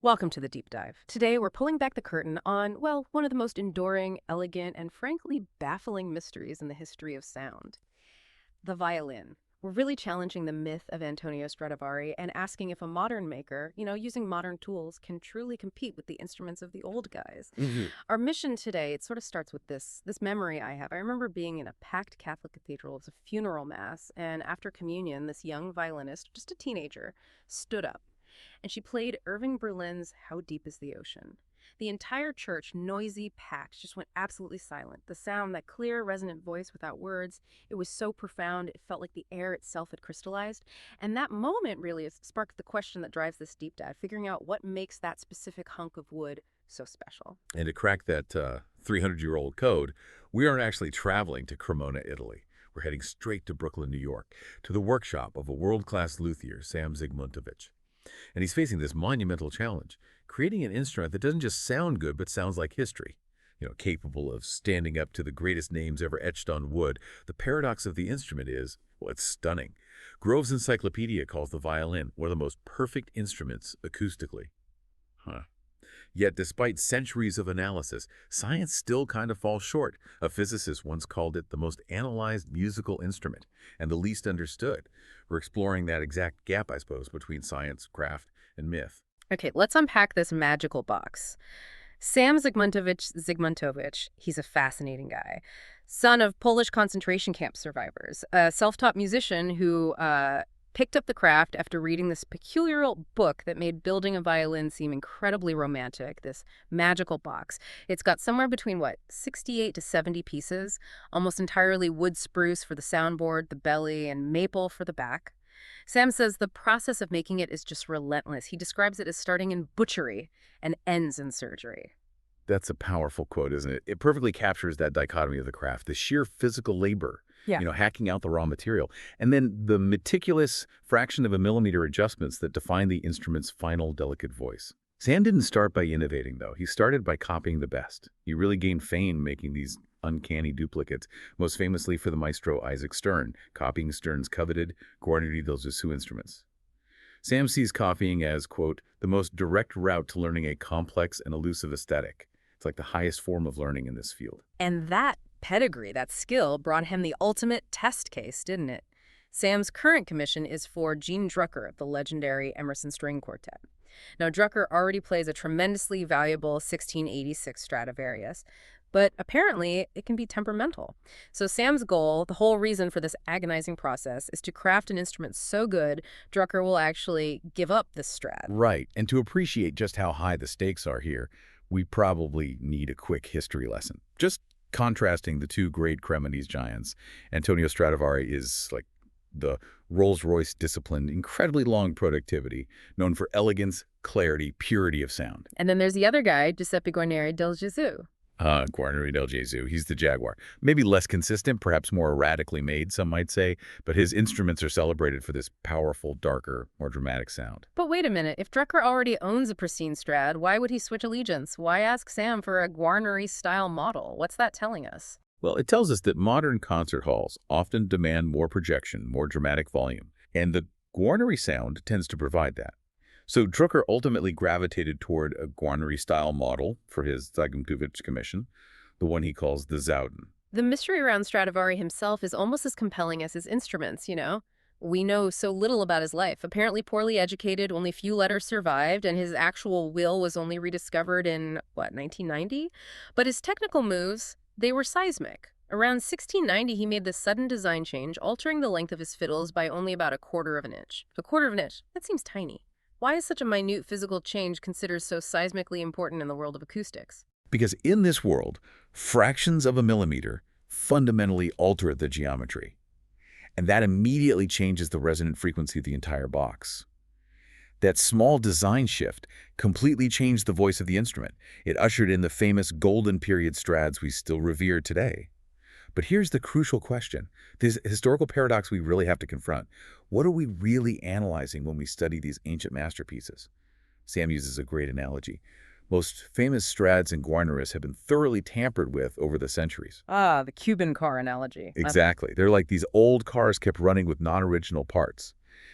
Welcome to the deep dive. Today, we're pulling back the curtain on, well, one of the most enduring, elegant, and frankly baffling mysteries in the history of sound, the violin. We're really challenging the myth of Antonio Stradivari and asking if a modern maker, using modern tools, can truly compete with the instruments of the old guys. Mhm. Our mission today, it sort of starts with this memory I have. I remember being in a packed Catholic cathedral. It was a funeral mass, and after communion, this young violinist, just a teenager, stood up and she played Irving Berlin's How Deep is the Ocean. The entire church, noisy, packed, just went absolutely silent. The sound, that clear, resonant voice without words, it was so profound, it felt like the air itself had crystallized. And that moment really has sparked the question that drives this deep dive, figuring out what makes that specific hunk of wood so special. And to crack that 300-year-old code, we aren't actually traveling to Cremona, Italy. We're heading straight to Brooklyn, New York, to the workshop of a world-class luthier, Sam Zygmuntowicz. And he's facing this monumental challenge, creating an instrument that doesn't just sound good, but sounds like history. Capable of standing up to the greatest names ever etched on wood. The paradox of the instrument is, well, it's stunning. Grove's Encyclopedia calls the violin one of the most perfect instruments acoustically. Yet, despite centuries of analysis, science still kind of falls short. A physicist once called it the most analyzed musical instrument and the least understood. We're exploring that exact gap, I suppose, between science, craft, and myth. Okay, let's unpack this magical box. Sam Zygmuntowicz, he's a fascinating guy. Son of Polish concentration camp survivors, a self-taught musician who picked up the craft after reading this peculiar book that made building a violin seem incredibly romantic, this magical box. It's got somewhere between, 68 to 70 pieces, almost entirely wood spruce for the soundboard, the belly, and maple for the back. Sam says the process of making it is just relentless. He describes it as starting in butchery and ends in surgery. That's a powerful quote, isn't it? It perfectly captures that dichotomy of the craft, the sheer physical labor, Yeah. hacking out the raw material, and then the meticulous fraction of a millimeter adjustments that define the instrument's final delicate voice. Sam didn't start by innovating, though. He started by copying the best. He really gained fame making these uncanny duplicates, most famously for the maestro Isaac Stern, copying Stern's coveted Guarnery del Gesù instruments. Sam sees copying as, quote, the most direct route to learning a complex and elusive aesthetic. It's like the highest form of learning in this field. And that pedigree, that skill, brought him the ultimate test case, didn't it? Sam's current commission is for Eugene Drucker of the legendary Emerson String Quartet. Now, Drucker already plays a tremendously valuable 1686 Stradivarius, but apparently it can be temperamental. So Sam's goal, the whole reason for this agonizing process, is to craft an instrument so good Drucker will actually give up this Strad. Right, and to appreciate just how high the stakes are here, we probably need a quick history lesson. Just contrasting the two great Cremonese giants, Antonio Stradivari is like the Rolls-Royce disciplined, incredibly long productivity, known for elegance, clarity, purity of sound. And then there's the other guy, Giuseppe Guarneri del Gesù. Guarnery del Gesù, he's the Jaguar. Maybe less consistent, perhaps more erratically made, some might say, but his instruments are celebrated for this powerful, darker, more dramatic sound. But wait a minute, if Drucker already owns a pristine Strad, why would he switch allegiance? Why ask Sam for a Guarnery-style model? What's that telling us? Well, it tells us that modern concert halls often demand more projection, more dramatic volume, and the Guarnery sound tends to provide that. So Drucker ultimately gravitated toward a Guarnery-style model for his Zygmuntowicz commission, the one he calls the Zouden. The mystery around Stradivari himself is almost as compelling as his instruments, We know so little about his life. Apparently poorly educated, only few letters survived, and his actual will was only rediscovered in, 1990? But his technical moves, they were seismic. Around 1690, he made this sudden design change, altering the length of his fiddles by only about a quarter of an inch. A quarter of an inch, that seems tiny. Why is such a minute physical change considered so seismically important in the world of acoustics? Because in this world, fractions of a millimeter fundamentally alter the geometry. And that immediately changes the resonant frequency of the entire box. That small design shift completely changed the voice of the instrument. It ushered in the famous golden period Strads we still revere today. But here's the crucial question, this historical paradox we really have to confront. What are we really analyzing when we study these ancient masterpieces? Sam uses a great analogy. Most famous Strads and Guarneris have been thoroughly tampered with over the centuries. The Cuban car analogy. Exactly. They're like these old cars kept running with non-original parts.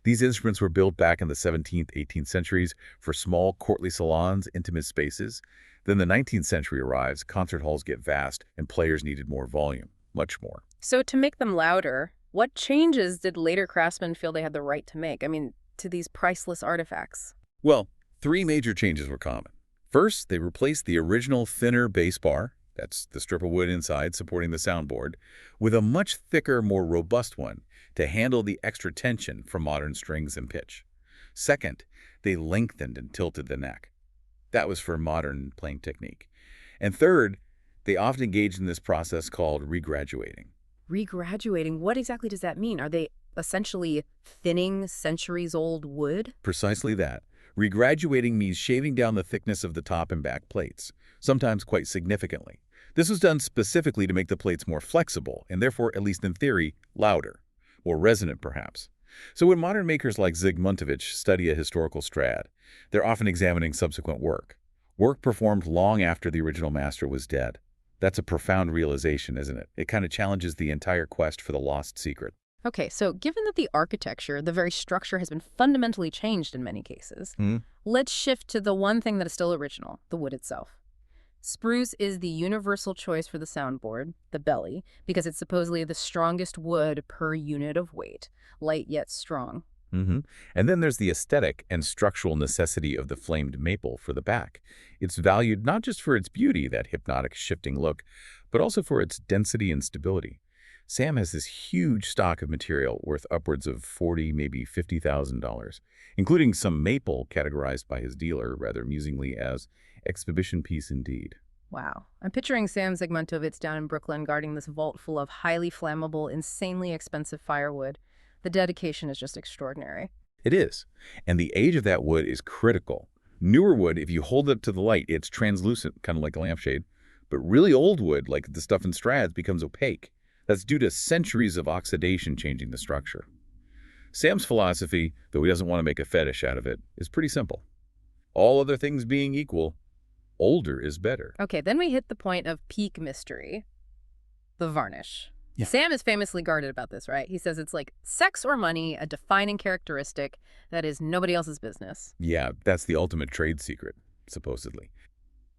These instruments were built back in the 17th, 18th centuries for small courtly salons, intimate spaces. Then the 19th century arrives, concert halls get vast, and players needed more volume, much more. So to make them louder, what changes did later craftsmen feel they had the right to make? I mean, to these priceless artifacts? Well, three major changes were common. First, they replaced the original thinner bass bar, that's the strip of wood inside supporting the soundboard, with a much thicker, more robust one to handle the extra tension from modern strings and pitch. Second, they lengthened and tilted the neck. That was for modern playing technique. And third, they often engaged in this process called regraduating. Regraduating, what exactly does that mean? Are they essentially thinning centuries-old wood? Precisely that. Regraduating means shaving down the thickness of the top and back plates, sometimes quite significantly. This was done specifically to make the plates more flexible and therefore, at least in theory, louder, more resonant perhaps. So when modern makers like Zygmuntowicz study a historical strad, they're often examining subsequent work performed long after the original master was dead. That's a profound realization, isn't it? It kind of challenges the entire quest for the lost secret. Okay, so given that the architecture, the very structure, has been fundamentally changed in many cases, let's shift to the one thing that is still original, the wood itself. Spruce is the universal choice for the soundboard, the belly, because it's supposedly the strongest wood per unit of weight, light yet strong. And then there's the aesthetic and structural necessity of the flamed maple for the back. It's valued not just for its beauty, that hypnotic shifting look, but also for its density and stability. Sam has this huge stock of material worth upwards of $40,000, maybe $50,000, including some maple categorized by his dealer rather amusingly as exhibition piece indeed. Wow. I'm picturing Sam Zygmuntowicz down in Brooklyn guarding this vault full of highly flammable, insanely expensive firewood. The dedication is just extraordinary. It is. And the age of that wood is critical. Newer wood, if you hold it to the light, it's translucent, kind of like a lampshade. But really old wood, like the stuff in strads, becomes opaque. That's due to centuries of oxidation changing the structure. Sam's philosophy, though he doesn't want to make a fetish out of it, is pretty simple. All other things being equal, older is better. Okay, then we hit the point of peak mystery, the varnish. Yeah. Sam is famously guarded about this, right? He says it's like sex or money, a defining characteristic that is nobody else's business. Yeah, that's the ultimate trade secret, supposedly.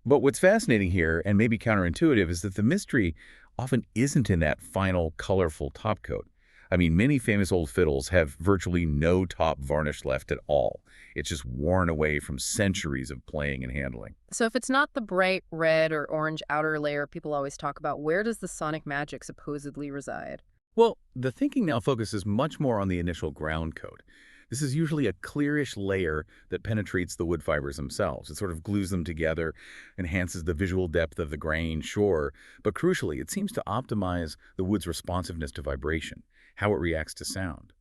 But what's fascinating here, and maybe counterintuitive, is that the mystery often isn't in that final, colorful top coat. I mean, many famous old fiddles have virtually no top varnish left at all. It's just worn away from centuries of playing and handling. So if it's not the bright red or orange outer layer people always talk about, where does the sonic magic supposedly reside? Well, the thinking now focuses much more on the initial ground coat. This is usually a clearish layer that penetrates the wood fibers themselves. It sort of glues them together, enhances the visual depth of the grain, sure, but crucially, it seems to optimize the wood's responsiveness to vibration, how it reacts to sound.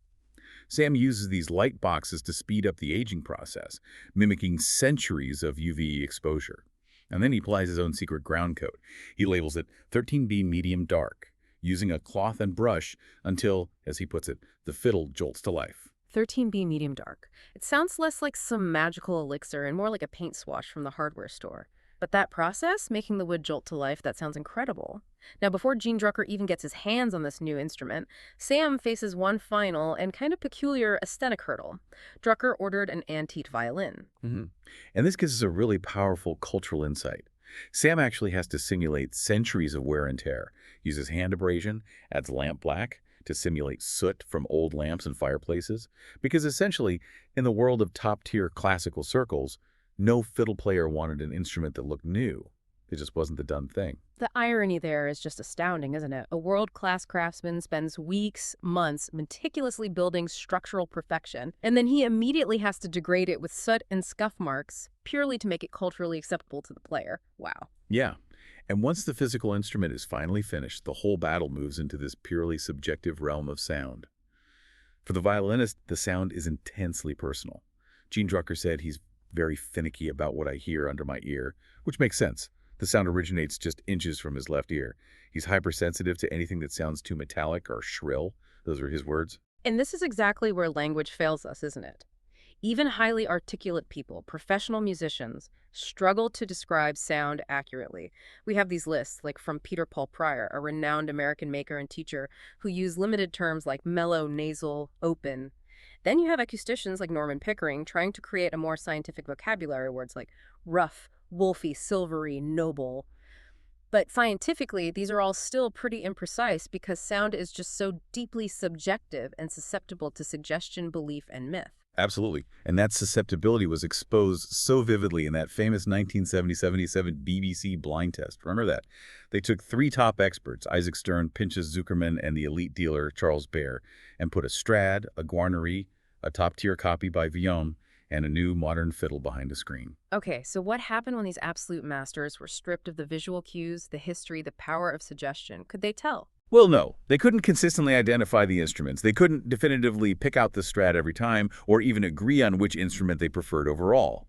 Sam uses these light boxes to speed up the aging process, mimicking centuries of UV exposure. And then he applies his own secret ground coat. He labels it 13B medium dark, using a cloth and brush until, as he puts it, the fiddle jolts to life. 13B medium dark. It sounds less like some magical elixir and more like a paint swatch from the hardware store. But that process, making the wood jolt to life, that sounds incredible. Now, before Eugene Drucker even gets his hands on this new instrument, Sam faces one final and kind of peculiar aesthetic hurdle. Drucker ordered an antique violin. And this gives us a really powerful cultural insight. Sam actually has to simulate centuries of wear and tear, uses hand abrasion, adds lamp black to simulate soot from old lamps and fireplaces, because essentially, in the world of top-tier classical circles, no fiddle player wanted an instrument that looked new. It just wasn't the done thing. The irony there is just astounding, isn't it? A world-class craftsman spends weeks, months, meticulously building structural perfection, and then he immediately has to degrade it with soot and scuff marks, purely to make it culturally acceptable to the player. Wow. Yeah. And once the physical instrument is finally finished, the whole battle moves into this purely subjective realm of sound. For the violinist, the sound is intensely personal. Eugene Drucker said he's very finicky about what I hear under my ear, which makes sense. The sound originates just inches from his left ear. He's hypersensitive to anything that sounds too metallic or shrill. Those are his words. And this is exactly where language fails us, isn't it? Even highly articulate people, professional musicians, struggle to describe sound accurately. We have these lists, like from Peter Paul Pryor, a renowned American maker and teacher, who use limited terms like mellow, nasal, open. Then you have acousticians like Norman Pickering trying to create a more scientific vocabulary, words like rough, wolfy, silvery, noble. But scientifically, these are all still pretty imprecise because sound is just so deeply subjective and susceptible to suggestion, belief, and myth. Absolutely. And that susceptibility was exposed so vividly in that famous 1977 BBC blind test. Remember that? They took three top experts, Isaac Stern, Pinchas Zuckerman, and the elite dealer, Charles Baer, and put a Strad, a Guarnery, a top-tier copy by Violin, and a new modern fiddle behind a screen. Okay, so what happened when these absolute masters were stripped of the visual cues, the history, the power of suggestion? Could they tell? Well, no. They couldn't consistently identify the instruments. They couldn't definitively pick out the Strat every time or even agree on which instrument they preferred overall.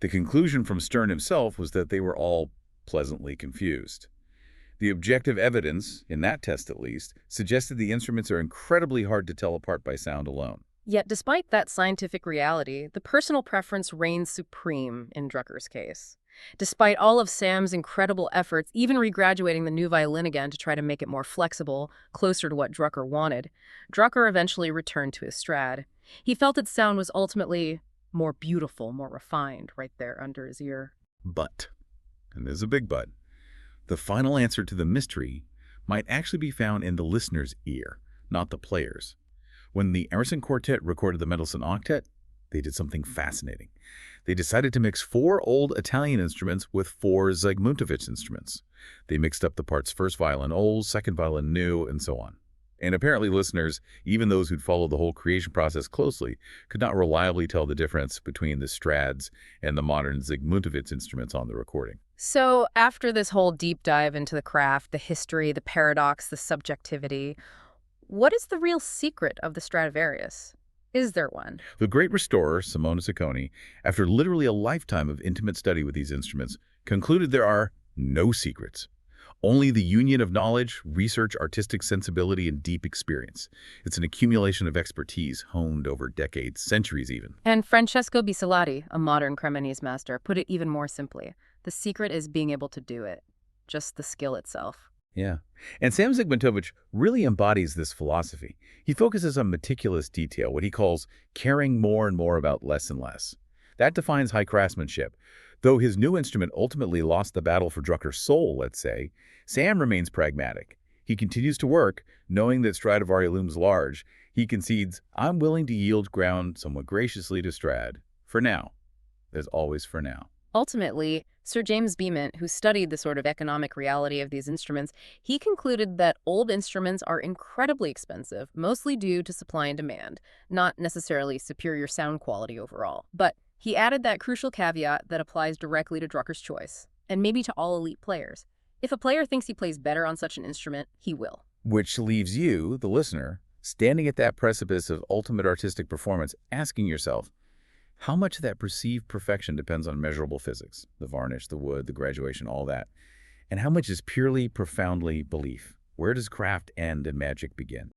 The conclusion from Stern himself was that they were all pleasantly confused. The objective evidence, in that test at least, suggested the instruments are incredibly hard to tell apart by sound alone. Yet, despite that scientific reality, the personal preference reigns supreme in Drucker's case. Despite all of Sam's incredible efforts, even regraduating the new violin again to try to make it more flexible, closer to what Drucker wanted, Drucker eventually returned to his Strad. He felt its sound was ultimately more beautiful, more refined, right there under his ear. But, and there's a big but, the final answer to the mystery might actually be found in the listener's ear, not the player's. When the Emerson Quartet recorded the Mendelssohn Octet, they did something fascinating. They decided to mix 4 old Italian instruments with 4 Zygmuntowicz instruments. They mixed up the parts first violin old, second violin new, and so on. And apparently listeners, even those who'd followed the whole creation process closely, could not reliably tell the difference between the Strads and the modern Zygmuntowicz instruments on the recording. So after this whole deep dive into the craft, the history, the paradox, the subjectivity, what is the real secret of the Stradivarius? Is there one? The great restorer, Simone Sacconi, after literally a lifetime of intimate study with these instruments, concluded there are no secrets. Only the union of knowledge, research, artistic sensibility, and deep experience. It's an accumulation of expertise honed over decades, centuries even. And Francesco Bisolati, a modern Cremonese master, put it even more simply. The secret is being able to do it. Just the skill itself. Yeah. And Sam Zygmuntowicz really embodies this philosophy. He focuses on meticulous detail, what he calls caring more and more about less and less. That defines high craftsmanship. Though his new instrument ultimately lost the battle for Drucker's soul, let's say, Sam remains pragmatic. He continues to work, knowing that Stradivari looms large. He concedes, I'm willing to yield ground somewhat graciously to Strad. For now. There's always for now. Ultimately, Sir James Beament, who studied the sort of economic reality of these instruments, he concluded that old instruments are incredibly expensive, mostly due to supply and demand, not necessarily superior sound quality overall. But he added that crucial caveat that applies directly to Drucker's choice, and maybe to all elite players. If a player thinks he plays better on such an instrument, he will. Which leaves you, the listener, standing at that precipice of ultimate artistic performance, asking yourself, how much of that perceived perfection depends on measurable physics, the varnish, the wood, the graduation, all that, and how much is purely, profoundly belief? Where does craft end and magic begin?